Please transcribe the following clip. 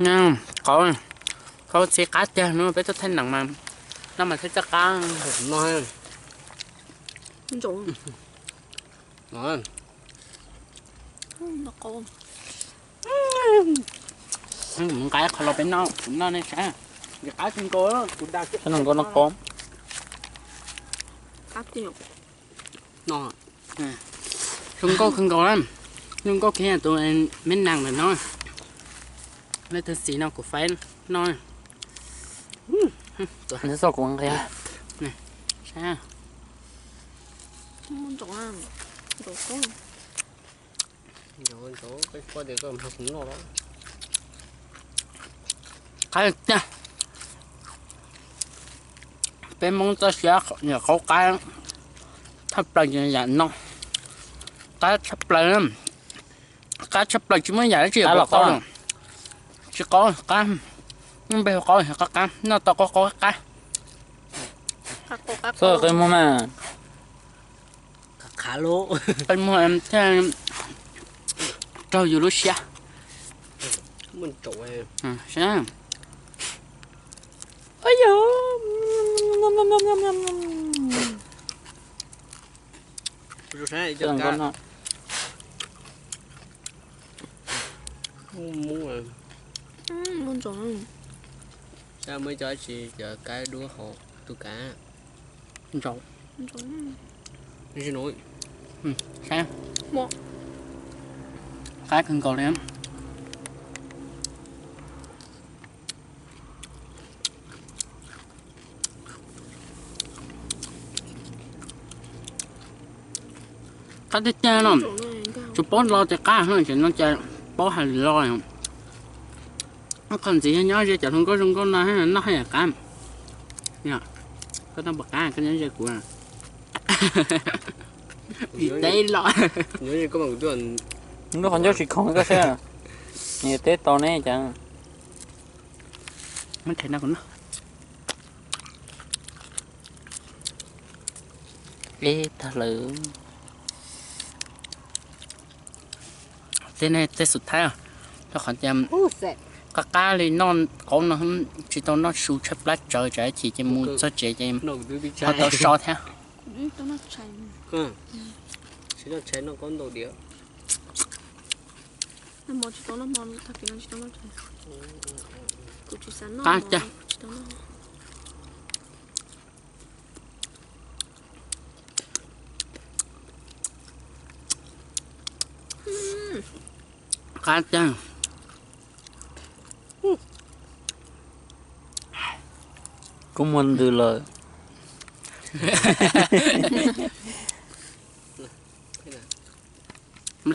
nha có xe cá chơi nó bé tôi thấy nặng mà nó mà thấy chắc cá Nói Trộn. nói Nó con. cái kalau bên nó này sao cái cá trên cô đó cũng đa cái nó con Áp tiêu. nó không có lắm không có kia tụi em mấy nàng là nó lấy thứ gì nào của phải nói nó sao cũng kìa sao Trộn ăn. Trộn con. rồi chỗ cái coi được cái học nó đó cái nha bên mong ta sẽ nhờ có cái thấp lại như vậy nó cái thấp lại lắm cái thấp lại chỉ mới vậy chứ có con chỉ có cái nhưng bây giờ có cái nó to có cái Các cô các sao cô. cái mà khá lố bên mua em theo trâu dù lúc xa mình chỗ em sao ôi dồi rồi sáng cái cho con cá nó muốn rồi Muốn trộn ăn. sao mới cho chị chờ cái đũa hột tôi cá trâu Muốn trộn ăn. đi xin lỗi sao Một. cái cần cầu em cái tiếp theo nó Trộn ăn cao. chụp bó lo cho cá hơn chỉ nó chơi bó hay lo không nó cần gì nhớ ra chẳng không có nó hay là cam nha có nó bạc cá cái nhớ ra của bị đấy lo nhớ như có bằng tuần nó còn cho chị không có xe nhiều tết to này chẳng mình thấy nó cũng nó ê thật lử thế này thế sụt thái à nó còn chăm Sẹp. cá cá thì non có nó chỉ tao nó sụt chấp lát trời trời chỉ cho mua cho chị cho em nó từ bị nó tao so theo Tao nó chảy. ừ chỉ là cháy nó có đồ đĩa Nó mò chỉ tao nó mò thật kỹ nó chỉ tao nó chảy. Tụi chỉ sắn nó. Cá mò, chưa? chỉ tao nó. cá chân cũng mình từ lời